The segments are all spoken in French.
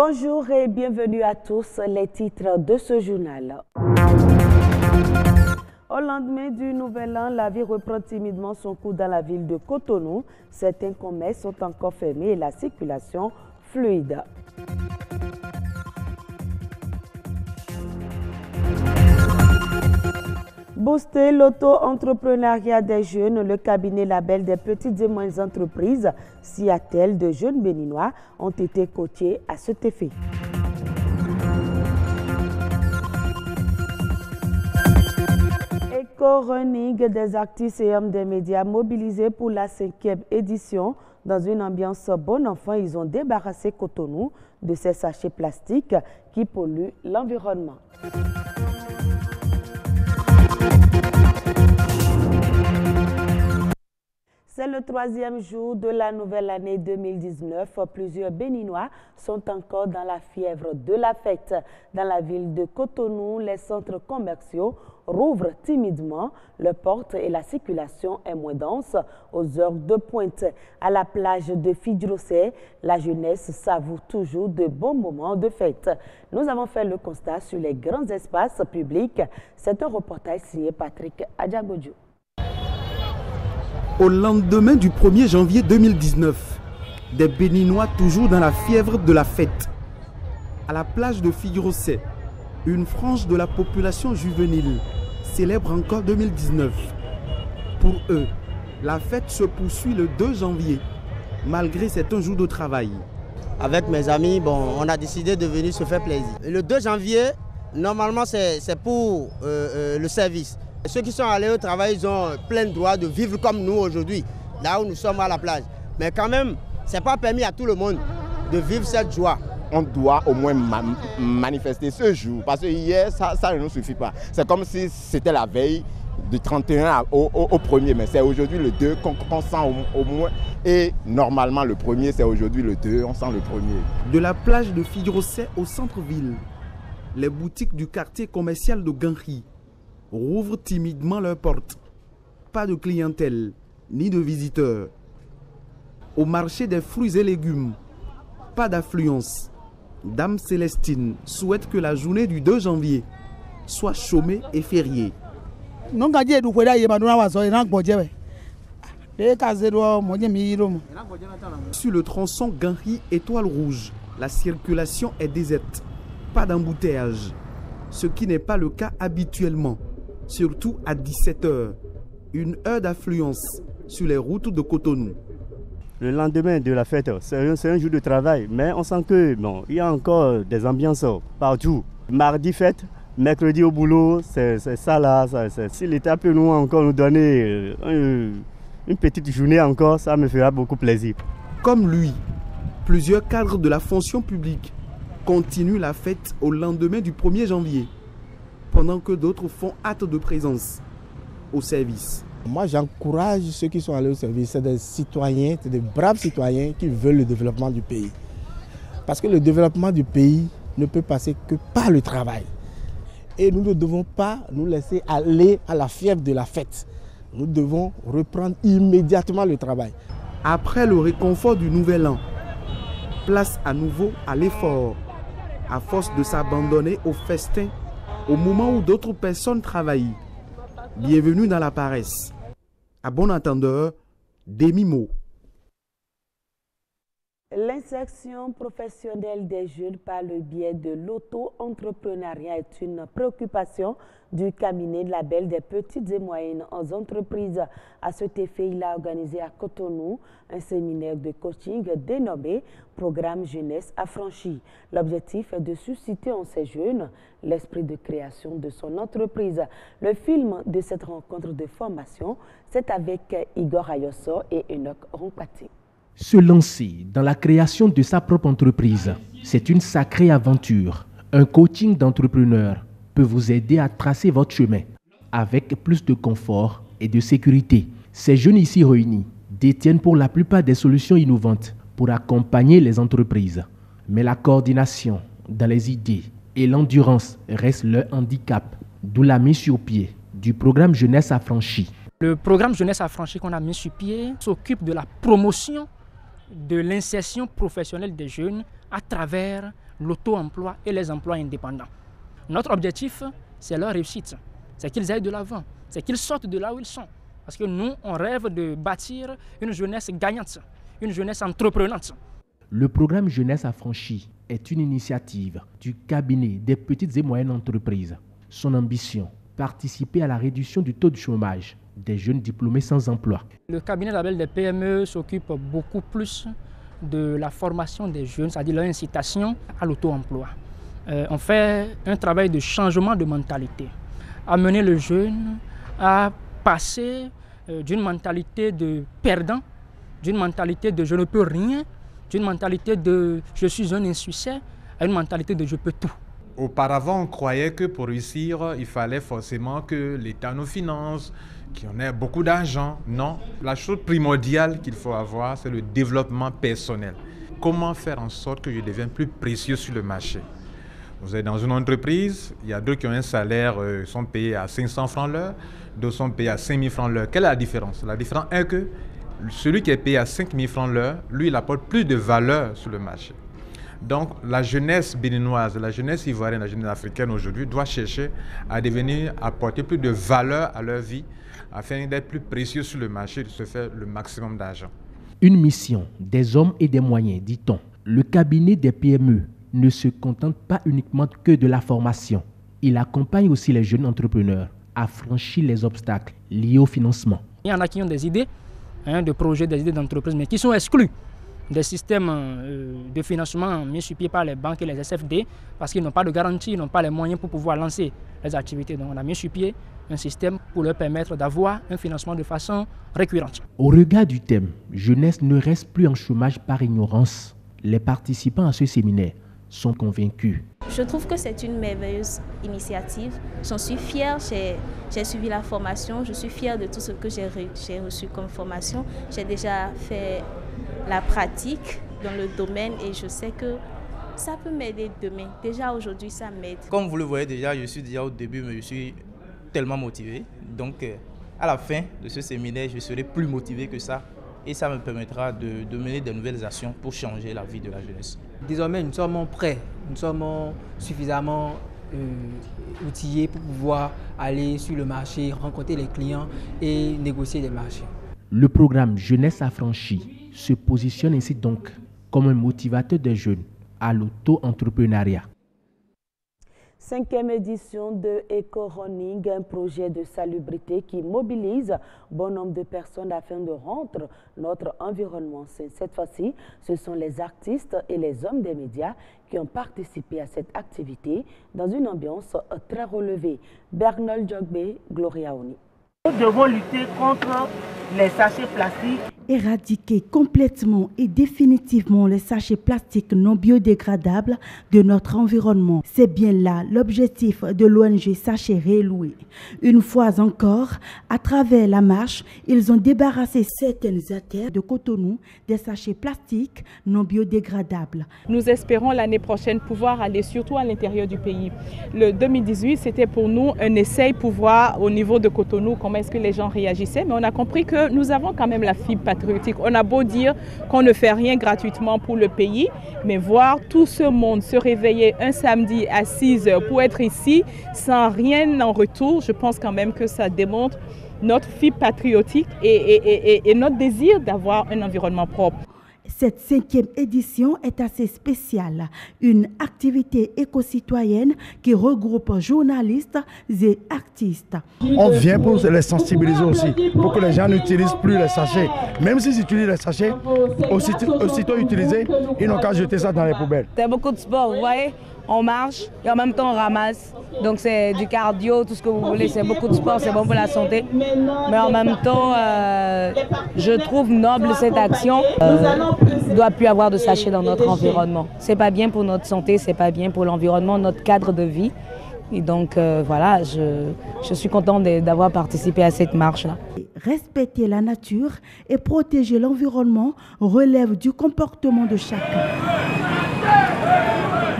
Bonjour et bienvenue à tous, les titres de ce journal. Au lendemain du Nouvel An, la vie reprend timidement son cours dans la ville de Cotonou. Certains commerces sont encore fermés et la circulation fluide. Booster l'auto-entrepreneuriat des jeunes, le cabinet label des petites et moyennes entreprises, Seattle, de jeunes béninois ont été coachés à cet effet. Éco-running des artistes et hommes des médias mobilisés pour la 5e édition. Dans une ambiance bon enfant, ils ont débarrassé Cotonou de ces sachets plastiques qui polluent l'environnement. C'est le 3e jour de la nouvelle année 2019. Plusieurs Béninois sont encore dans la fièvre de la fête. Dans la ville de Cotonou, les centres commerciaux rouvrent timidement leurs portes et la circulation est moins dense aux heures de pointe. À la plage de Fidjrosé, la jeunesse savoure toujours de bons moments de fête. Nous avons fait le constat sur les grands espaces publics. C'est un reportage signé Patrick Adjagodjou. Au lendemain du 1er janvier 2019, des Béninois toujours dans la fièvre de la fête. À la plage de Fidjrosé, une frange de la population juvénile célèbre encore 2019. Pour eux, la fête se poursuit le 2 janvier, malgré certains jours de travail. Avec mes amis, on a décidé de venir se faire plaisir. Le 2 janvier, normalement, c'est pour le service. Ceux qui sont allés au travail, ils ont plein de droit de vivre comme nous aujourd'hui, là où nous sommes à la plage. Mais quand même, ce n'est pas permis à tout le monde de vivre cette joie. On doit au moins manifester ce jour, parce que hier, ça ne nous suffit pas. C'est comme si c'était la veille du 31 au 1er, mais c'est aujourd'hui le 2 qu'on sent au moins. Et normalement, le 1er, c'est aujourd'hui le 2, on sent le 1er. De la plage de Fidjrosé au centre-ville, les boutiques du quartier commercial de Ganri rouvrent timidement leurs portes. Pas de clientèle, ni de visiteurs. Au marché des fruits et légumes, pas d'affluence. Dame Célestine souhaite que la journée du 2 janvier soit chômée et fériée. Sur le tronçon Ganri Étoile Rouge, la circulation est déserte. Pas d'embouteillage, ce qui n'est pas le cas habituellement. Surtout à 17h, une heure d'affluence sur les routes de Cotonou. Le lendemain de la fête, c'est un jour de travail, mais on sent que il y a encore des ambiances partout. Mardi fête, mercredi au boulot, c'est ça là. Si l'État peut nous donner une petite journée encore, ça me fera beaucoup plaisir. Comme lui, plusieurs cadres de la fonction publique continuent la fête au lendemain du 1er janvier. Pendant que d'autres font acte de présence au service. Moi, j'encourage ceux qui sont allés au service. C'est des citoyens, c'est des braves citoyens qui veulent le développement du pays. Parce que le développement du pays ne peut passer que par le travail. Et nous ne devons pas nous laisser aller à la fièvre de la fête. Nous devons reprendre immédiatement le travail. Après le réconfort du Nouvel An, place à nouveau à l'effort. À force de s'abandonner au festin, au moment où d'autres personnes travaillent. Bienvenue dans la paresse. À bon entendeur, Demi-mot. L'insertion professionnelle des jeunes par le biais de l'auto-entrepreneuriat est une préoccupation du cabinet de label des petites et moyennes entreprises. À cet effet, il a organisé à Cotonou un séminaire de coaching dénommé Programme Jeunesse Affranchie. L'objectif est de susciter en ces jeunes l'esprit de création de son entreprise. Le film de cette rencontre de formation, c'est avec Igor Ayosso et Enoch Rompati. Se lancer dans la création de sa propre entreprise, c'est une sacrée aventure. Un coaching d'entrepreneur peut vous aider à tracer votre chemin avec plus de confort et de sécurité. Ces jeunes ici réunis détiennent pour la plupart des solutions innovantes pour accompagner les entreprises. Mais la coordination dans les idées et l'endurance restent leur handicap, d'où la mise sur pied du programme Jeunesse Affranchie. Le programme Jeunesse Affranchie qu'on a mis sur pied s'occupe de la promotion de l'insertion professionnelle des jeunes à travers l'auto-emploi et les emplois indépendants. Notre objectif, c'est leur réussite, c'est qu'ils aillent de l'avant, c'est qu'ils sortent de là où ils sont. Parce que nous, on rêve de bâtir une jeunesse gagnante, une jeunesse entreprenante. Le programme Jeunesse Affranchie est une initiative du cabinet des petites et moyennes entreprises. Son ambition, participer à la réduction du taux de chômage des jeunes diplômés sans emploi. Le cabinet label des PME s'occupe beaucoup plus de la formation des jeunes, c'est-à-dire leur incitation à l'auto-emploi. On fait un travail de changement de mentalité, amener le jeune à passer d'une mentalité de perdant, d'une mentalité de je ne peux rien, d'une mentalité de je suis un insuccès, à une mentalité de je peux tout. Auparavant, on croyait que pour réussir, il fallait forcément que l'État nous finance, qu'on ait beaucoup d'argent. Non, la chose primordiale qu'il faut avoir, c'est le développement personnel. Comment faire en sorte que je devienne plus précieux sur le marché? Vous êtes dans une entreprise, il y a d'autres qui ont un salaire, sont payés à 500 francs l'heure, d'autres sont payés à 5 000 francs l'heure. Quelle est la différence? La différence est que celui qui est payé à 5 000 francs l'heure, lui, il apporte plus de valeur sur le marché. Donc, la jeunesse béninoise, la jeunesse ivoirienne, la jeunesse africaine aujourd'hui doit chercher à apporter plus de valeur à leur vie afin d'être plus précieux sur le marché et de se faire le maximum d'argent. Une mission des hommes et des moyens, dit-on. Le cabinet des PME ne se contente pas uniquement que de la formation. Il accompagne aussi les jeunes entrepreneurs à franchir les obstacles liés au financement. Il y en a qui ont des idées, de projets, des idées d'entreprise, mais qui sont exclus des systèmes de financement mis sur pied par les banques et les SFD parce qu'ils n'ont pas de garantie, ils n'ont pas les moyens pour pouvoir lancer les activités. Donc on a mis sur pied un système pour leur permettre d'avoir un financement de façon récurrente. Au regard du thème, jeunesse ne reste plus en chômage par ignorance. Les participants à ce séminaire sont convaincus. Je trouve que c'est une merveilleuse initiative. J'en suis fière, j'ai suivi la formation, je suis fière de tout ce que j'ai reçu comme formation. J'ai déjà fait la pratique dans le domaine et je sais que ça peut m'aider demain. Déjà aujourd'hui, ça m'aide. Comme vous le voyez déjà, je suis déjà au début, mais je suis tellement motivé. Donc à la fin de ce séminaire, je serai plus motivé que ça. Et ça me permettra de mener de nouvelles actions pour changer la vie de la jeunesse. Désormais, nous sommes prêts, nous sommes suffisamment outillés pour pouvoir aller sur le marché, rencontrer les clients et négocier des marchés. Le programme Jeunesse Affranchie se positionne ainsi donc comme un motivateur des jeunes à l'auto-entrepreneuriat. 5e édition de Eco-Running, un projet de salubrité qui mobilise bon nombre de personnes afin de rendre notre environnement sain. Cette fois-ci, ce sont les artistes et les hommes des médias qui ont participé à cette activité dans une ambiance très relevée. Bernol Djogbe, Gloria Oni. Nous devons lutter contre les sachets plastiques. Éradiquer complètement et définitivement les sachets plastiques non biodégradables de notre environnement. C'est bien là l'objectif de l'ONG Sachets Rééloués. Une fois encore, à travers la marche, ils ont débarrassé certaines artères de Cotonou des sachets plastiques non biodégradables. Nous espérons l'année prochaine pouvoir aller surtout à l'intérieur du pays. Le 2018, c'était pour nous un essai pour voir au niveau de Cotonou comment est-ce que les gens réagissaient, mais on a compris que nous avons quand même la fibre patriotique. On a beau dire qu'on ne fait rien gratuitement pour le pays, mais voir tout ce monde se réveiller un samedi à 6 h pour être ici sans rien en retour, je pense quand même que ça démontre notre fibre patriotique et notre désir d'avoir un environnement propre. Cette 5e édition est assez spéciale, une activité éco-citoyenne qui regroupe journalistes et artistes. On vient pour les sensibiliser aussi, pour que les gens n'utilisent plus les sachets. Même s'ils utilisent les sachets, aussitôt utilisés, ils n'ont qu'à jeter ça dans les poubelles. C'est beaucoup de sport, vous voyez, on marche et en même temps on ramasse. Donc c'est du cardio, tout ce que vous voulez, c'est beaucoup de sport, c'est bon pour la santé. Mais en même temps, je trouve noble cette action. Il ne doit plus avoir de sachets dans notre environnement. C'est pas bien pour notre santé, c'est pas bien pour l'environnement, notre cadre de vie. Et donc voilà, je suis contente d'avoir participé à cette marche-là. Respecter la nature et protéger l'environnement relève du comportement de chacun.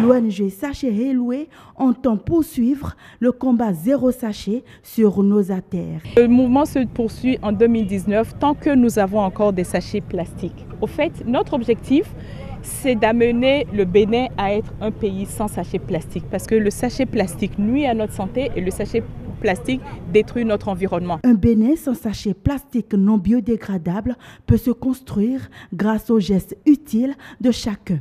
L'ONG Sachets Rééloués entend poursuivre le combat zéro sachet sur nos artères. Le mouvement se poursuit en 2019 tant que nous avons encore des sachets plastiques. Au fait, notre objectif, c'est d'amener le Bénin à être un pays sans sachets plastiques. Parce que le sachet plastique nuit à notre santé et le sachet plastique détruit notre environnement. Un Bénin sans sachets plastiques non biodégradables peut se construire grâce aux gestes utiles de chacun.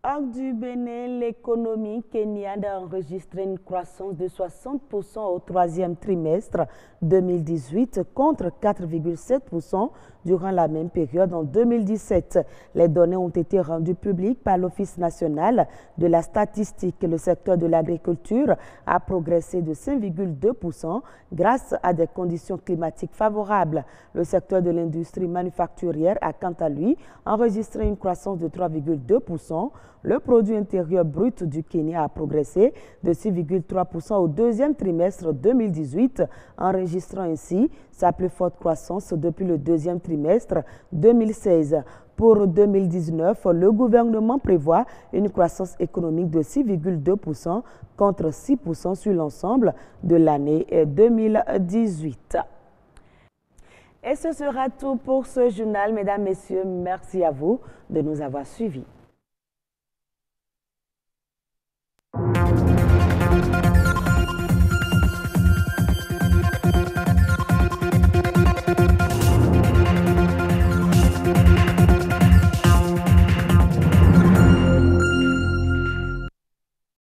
Hors du Bénin, l'économie kenyane a enregistré une croissance de 60% au troisième trimestre 2018 contre 4,7% durant la même période en 2017. Les données ont été rendues publiques par l'Office national de la statistique. Le secteur de l'agriculture a progressé de 5,2% grâce à des conditions climatiques favorables. Le secteur de l'industrie manufacturière a quant à lui enregistré une croissance de 3,2%. Le produit intérieur brut du Kenya a progressé de 6,3% au deuxième trimestre 2018, enregistrant ainsi sa plus forte croissance depuis le deuxième trimestre 2016. Pour 2019, le gouvernement prévoit une croissance économique de 6,2% contre 6% sur l'ensemble de l'année 2018. Et ce sera tout pour ce journal. Mesdames, Messieurs, merci à vous de nous avoir suivis.